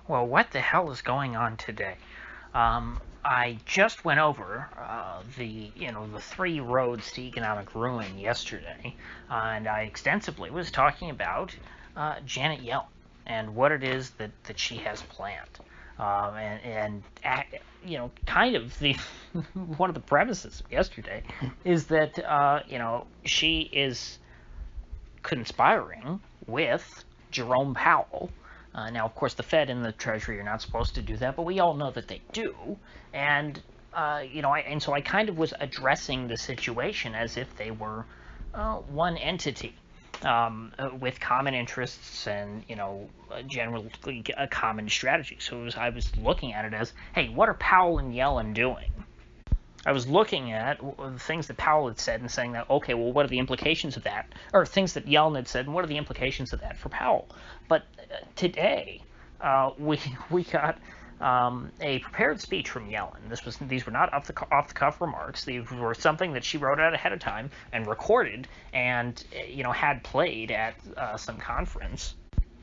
Well, what the hell is going on today? I just went over the 3 roads to economic ruin yesterday, and I extensively was talking about Janet Yellen and what it is that she has planned. Kind of the one of the premises of yesterday is that she is conspiring with Jerome Powell. Now, of course, the Fed and the Treasury are not supposed to do that, but we all know that they do. And so I kind of was addressing the situation as if they were one entity with common interests and generally a common strategy. So I was looking at it as, hey, what are Powell and Yellen doing? I was looking at things that Powell had said and saying that, okay, well, what are the implications of that? Or things that Yellen had said, and what are the implications of that for Powell? But today, we got a prepared speech from Yellen. These were not off the cuff remarks. These were something that she wrote out ahead of time and recorded and had played at some conference.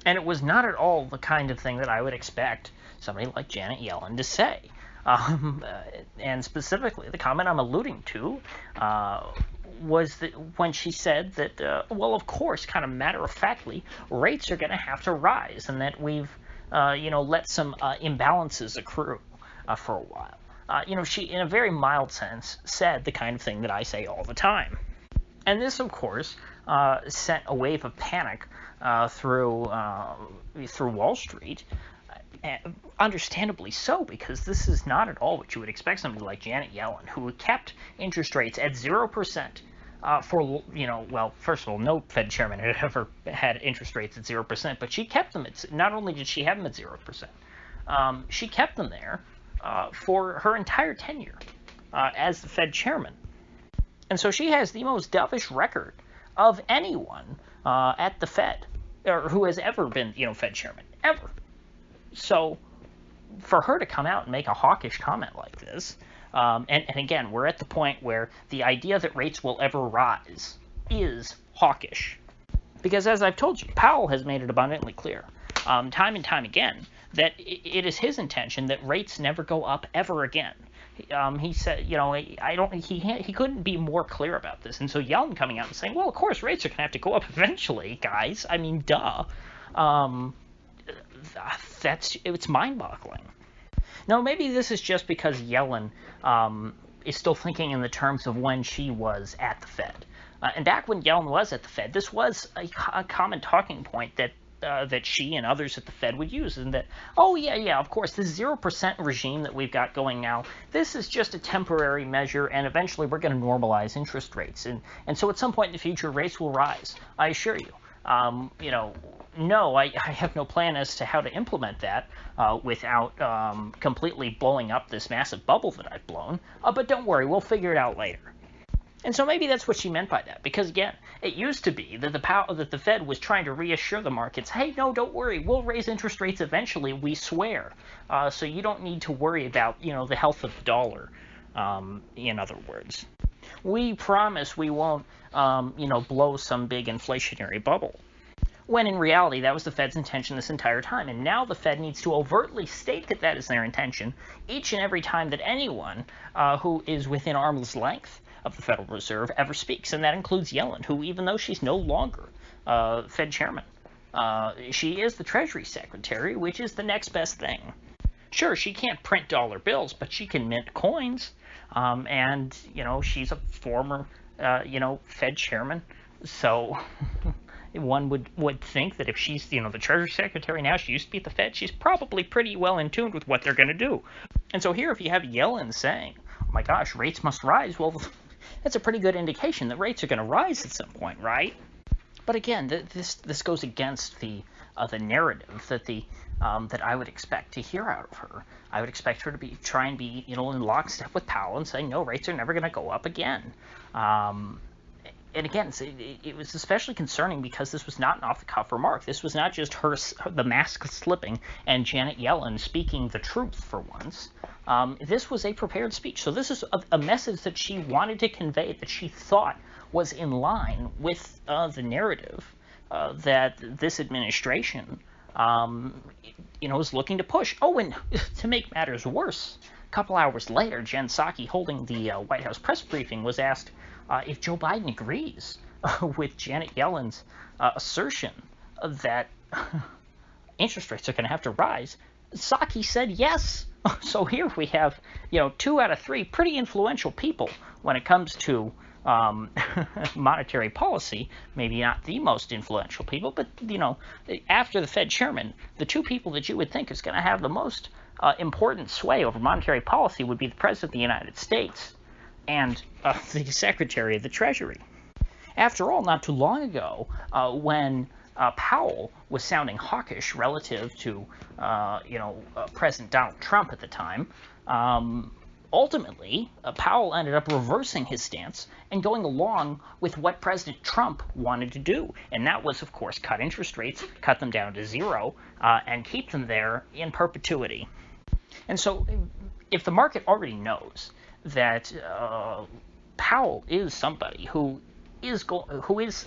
And it was not at all the kind of thing that I would expect somebody like Janet Yellen to say. And specifically, the comment I'm alluding to was that when she said that, well, of course, kind of matter-of-factly, rates are going to have to rise, and that we've, let some imbalances accrue for a while. She, in a very mild sense, said the kind of thing that I say all the time. And this, of course, sent a wave of panic through Wall Street. Understandably so, because this is not at all what you would expect somebody like Janet Yellen, who kept interest rates at 0% well, first of all, no Fed chairman had ever had interest rates at 0%, but she kept them not only did she have them at 0%, she kept them there for her entire tenure as the Fed chairman. And so she has the most dovish record of anyone at the Fed, or who has ever been, Fed chairman, ever. So for her to come out and make a hawkish comment like this, and again, we're at the point where the idea that rates will ever rise is hawkish. Because as I've told you, Powell has made it abundantly clear, time and time again, that it is his intention that rates never go up ever again. He said, he couldn't be more clear about this. And so Yellen coming out and saying, well, of course, rates are going to have to go up eventually, guys. I mean, duh. It's mind-boggling. Now, maybe this is just because Yellen is still thinking in the terms of when she was at the Fed. And back when Yellen was at the Fed, this was a common talking point that she and others at the Fed would use, and that, oh, yeah, of course, this 0% regime that we've got going now, this is just a temporary measure, and eventually we're going to normalize interest rates. And so at some point in the future, rates will rise, I assure you. No, I have no plan as to how to implement that without completely blowing up this massive bubble that I've blown. But don't worry, we'll figure it out later. And so maybe that's what she meant by that, because again, it used to be that the Fed was trying to reassure the markets, hey, no, don't worry, we'll raise interest rates eventually, we swear. So you don't need to worry about, the health of the dollar, in other words. We promise we won't, blow some big inflationary bubble. When in reality, that was the Fed's intention this entire time. And now the Fed needs to overtly state that that is their intention each and every time that anyone who is within arm's length of the Federal Reserve ever speaks. And that includes Yellen, who, even though she's no longer Fed chairman, she is the Treasury Secretary, which is the next best thing. Sure, she can't print dollar bills, but she can mint coins. And, she's a former, Fed chairman. So one would think that if she's, the Treasury Secretary now, she used to be at the Fed, she's probably pretty well in tune with what they're going to do. And so here, if you have Yellen saying, oh my gosh, rates must rise, well, that's a pretty good indication that rates are going to rise at some point, right? But again, this goes against the narrative that I would expect to hear out of her. I would expect her to try and be, in lockstep with Powell and say, no, rates are never going to go up again. And again, it was especially concerning because this was not an off-the-cuff remark. This was not just the mask slipping and Janet Yellen speaking the truth for once. This was a prepared speech. So this is a message that she wanted to convey, that she thought was in line with the narrative that this administration is looking to push. Oh, and to make matters worse, a couple hours later, Jen Psaki, holding the White House press briefing, was asked if Joe Biden agrees with Janet Yellen's assertion that interest rates are going to have to rise. Psaki said yes. So here we have, 2 out of 3 pretty influential people when it comes to monetary policy. Maybe not the most influential people, but, after the Fed chairman, the 2 people that you would think is going to have the most important sway over monetary policy would be the President of the United States and the Secretary of the Treasury. After all, not too long ago, when Powell was sounding hawkish relative to, President Donald Trump at the time, ultimately, Powell ended up reversing his stance and going along with what President Trump wanted to do. And that was, of course, cut interest rates, cut them down to 0, and keep them there in perpetuity. And so if the market already knows that Powell is somebody who is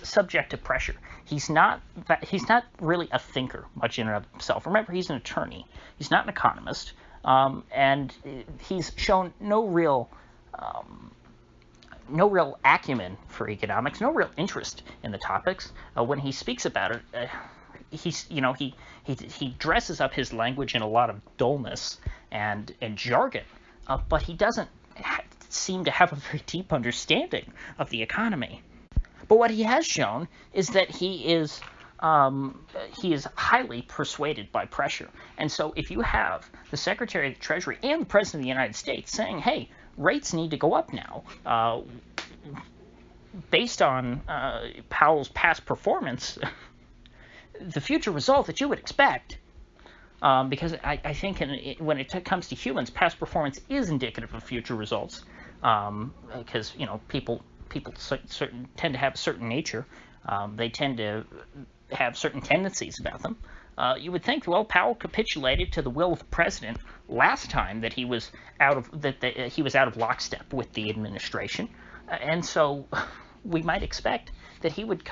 subject to pressure. He's not really a thinker much in and of himself. Remember, he's an attorney. He's not an economist, and he's shown no real acumen for economics, no real interest in the topics. When he speaks about it, he dresses up his language in a lot of dullness and jargon, but he doesn't seem to have a very deep understanding of the economy. But what he has shown is that he is highly persuaded by pressure. And so if you have the Secretary of the Treasury and the President of the United States saying, hey, rates need to go up now, based on Powell's past performance, the future result that you would expect, because I think when it comes to humans, past performance is indicative of future results, because, people tend to have a certain nature. They tend to have certain tendencies about them. You would think, well, Powell capitulated to the will of the president last time that he was out of lockstep with the administration, and so we might expect that he would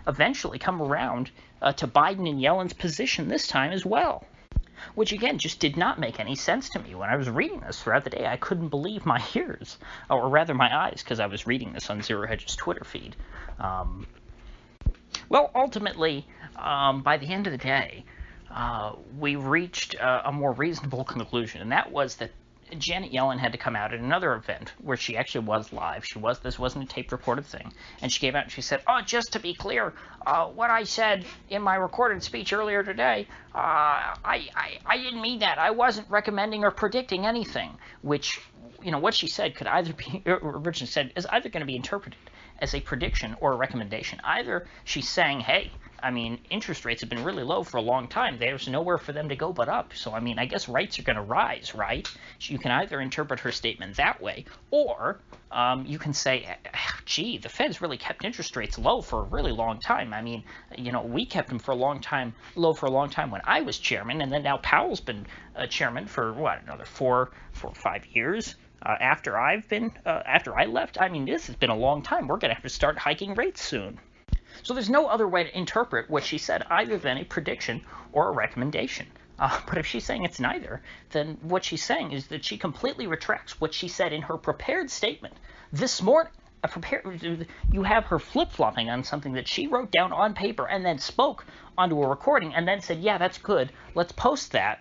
eventually come around to Biden and Yellen's position this time as well. Which, again, just did not make any sense to me. When I was reading this throughout the day, I couldn't believe my ears, or rather my eyes, because I was reading this on Zero Hedge's Twitter feed. Well, ultimately, by the end of the day, we reached a more reasonable conclusion, and that was that Janet Yellen had to come out at another event where she actually was live. This wasn't a taped recorded thing. And she came out and she said, just to be clear, what I said in my recorded speech earlier today, I didn't mean that. I wasn't recommending or predicting anything, which, what she said could either be, originally said, is either going to be interpreted as a prediction or a recommendation. Either she's saying, hey, interest rates have been really low for a long time. There's nowhere for them to go but up. So, I guess rates are going to rise, right? You can either interpret her statement that way, or you can say, gee, the Fed's really kept interest rates low for a really long time. We kept them low for a long time when I was chairman, and then now Powell's been chairman for, another 4 or 5 years. After I left, this has been a long time. We're going to have to start hiking rates soon. So there's no other way to interpret what she said other than a prediction or a recommendation. But if she's saying it's neither, then what she's saying is that she completely retracts what she said in her prepared statement this morning. You have her flip-flopping on something that she wrote down on paper and then spoke onto a recording and then said, yeah, that's good, let's post that.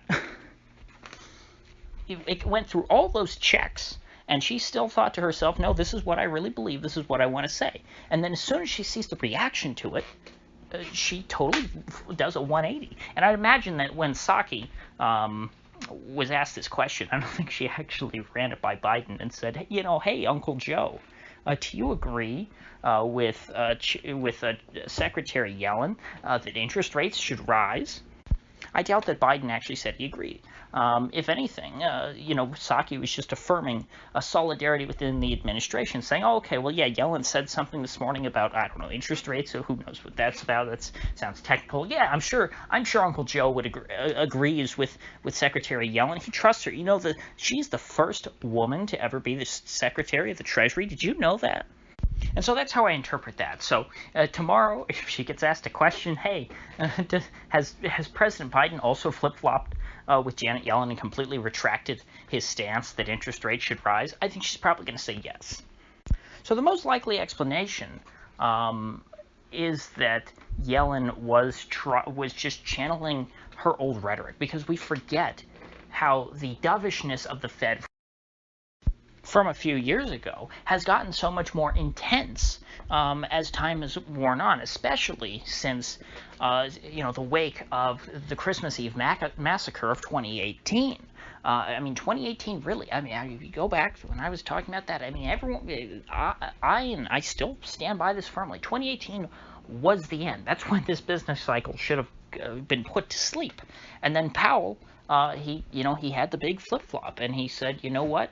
It went through all those checks, and she still thought to herself, no, this is what I really believe, this is what I want to say. And then as soon as she sees the reaction to it, she totally does a 180. And I'd imagine that when Psaki was asked this question, I don't think she actually ran it by Biden and said, hey, Uncle Joe, do you agree with Secretary Yellen that interest rates should rise? I doubt that Biden actually said he agreed. If anything, Psaki was just affirming a solidarity within the administration, saying, oh, okay, well, yeah, Yellen said something this morning about, I don't know, interest rates, so who knows what that's about. That sounds technical. Yeah, I'm sure Uncle Joe would agrees with Secretary Yellen. He trusts her. She's the first woman to ever be the Secretary of the Treasury. Did you know that? And so that's how I interpret that. So tomorrow, if she gets asked a question, hey, has President Biden also flip-flopped with Janet Yellen and completely retracted his stance that interest rates should rise? I think she's probably going to say yes. So the most likely explanation is that Yellen was just channeling her old rhetoric, because we forget how the dovishness of the Fed from a few years ago has gotten so much more intense as time has worn on, especially since the wake of the Christmas Eve massacre of 2018. 2018 really. If you go back to when I was talking about that, everyone, I still stand by this firmly. 2018 was the end. That's when this business cycle should have been put to sleep. And then Powell, he had the big flip flop, and he said, you know what?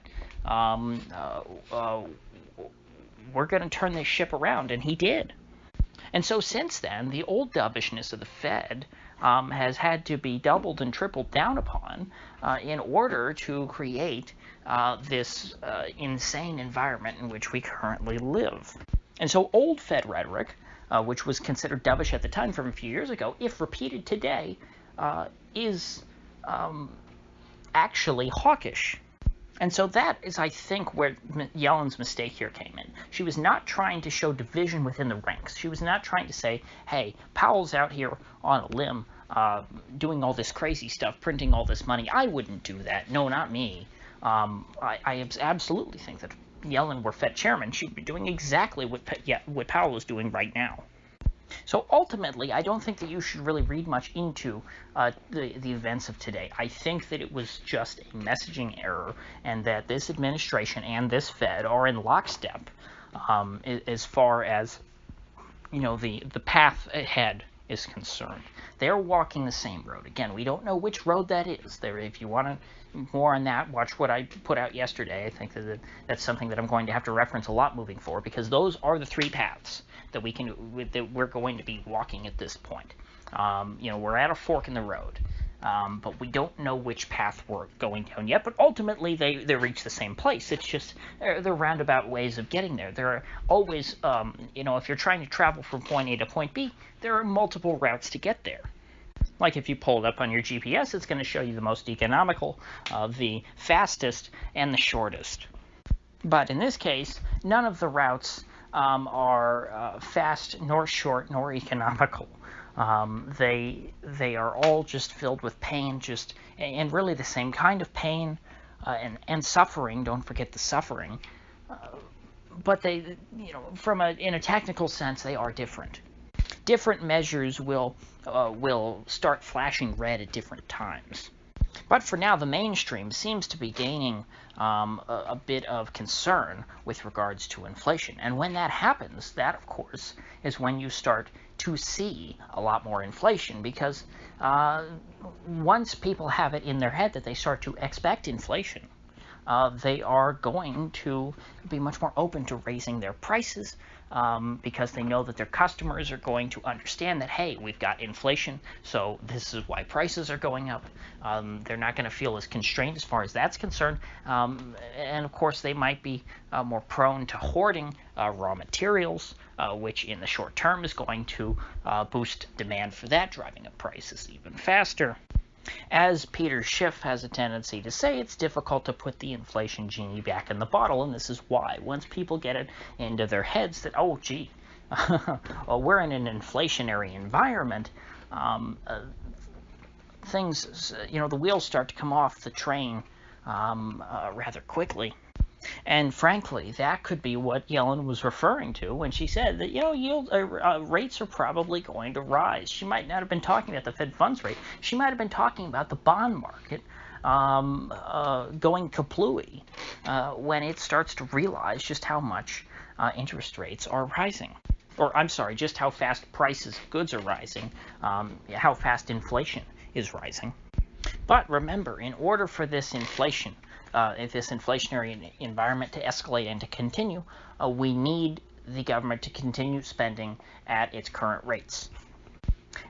We're going to turn this ship around, and he did. And so since then, the old dovishness of the Fed has had to be doubled and tripled down upon in order to create this insane environment in which we currently live. And so old Fed rhetoric, which was considered dovish at the time from a few years ago, if repeated today, is actually hawkish. And so that is, I think, where Yellen's mistake here came in. She was not trying to show division within the ranks. She was not trying to say, hey, Powell's out here on a limb doing all this crazy stuff, printing all this money. I wouldn't do that. No, not me. I absolutely think that if Yellen were Fed chairman, she'd be doing exactly what Powell is doing right now. So ultimately, I don't think that you should really read much into the events of today. I think that it was just a messaging error, and that this administration and this Fed are in lockstep as far as the path ahead is concerned. They're walking the same road. Again, we don't know which road that is. If you want more on that, watch what I put out yesterday. I think that's something that I'm going to have to reference a lot moving forward, because those are the three paths that we're going to be walking at this point. We're at a fork in the road, but we don't know which path we're going down yet. But ultimately, they reach the same place. It's just they're roundabout ways of getting there. There are always, if you're trying to travel from point A to point B, there are multiple routes to get there. Like if you pull it up on your GPS, it's going to show you the most economical, the fastest, and the shortest. But in this case, none of the routes are fast, nor short, nor economical. They are all just filled with pain, and really the same kind of pain and suffering. Don't forget the suffering. But they, in a technical sense, they are different. Different measures will start flashing red at different times. But for now, the mainstream seems to be gaining a bit of concern with regards to inflation. And when that happens, that, of course, is when you start to see a lot more inflation, because once people have it in their head that they start to expect inflation, they are going to be much more open to raising their prices, because they know that their customers are going to understand that, hey, we've got inflation, so this is why prices are going up. They're not going to feel as constrained as far as that's concerned. And of course, they might be more prone to hoarding raw materials, which in the short term is going to boost demand for that, driving up prices even faster. As Peter Schiff has a tendency to say, it's difficult to put the inflation genie back in the bottle, and this is why. Once people get it into their heads that, oh, gee, well, we're in an inflationary environment, things, the wheels start to come off the train rather quickly. And frankly, that could be what Yellen was referring to when she said that, yield rates are probably going to rise. She might not have been talking about the Fed funds rate. She might have been talking about the bond market going kaplooey when it starts to realize just how much interest rates are rising. Or, I'm sorry, just how fast prices of goods are rising, how fast inflation is rising. But remember, in order for this inflation, this inflationary environment to escalate and to continue, we need the government to continue spending at its current rates.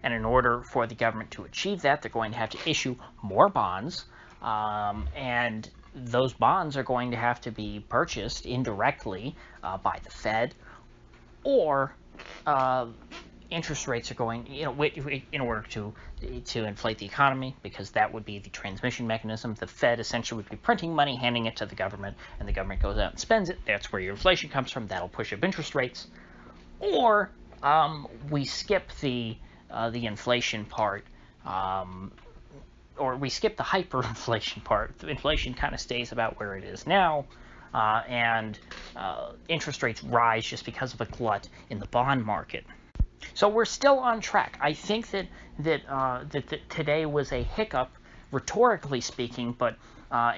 And in order for the government to achieve that, they're going to have to issue more bonds, and those bonds are going to have to be purchased indirectly by the Fed or interest rates are going, in order to inflate the economy, because that would be the transmission mechanism. The Fed essentially would be printing money, handing it to the government, and the government goes out and spends it. That's where your inflation comes from. That'll push up interest rates. Or we skip the inflation part, or we skip the hyperinflation part. The inflation kind of stays about where it is now, and interest rates rise just because of a glut in the bond market. So we're still on track. I think that today was a hiccup, rhetorically speaking, but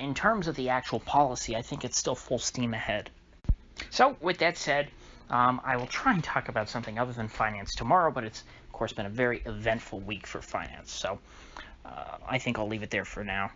in terms of the actual policy, I think it's still full steam ahead. So with that said, I will try and talk about something other than finance tomorrow, but it's, of course, been a very eventful week for finance. So I think I'll leave it there for now.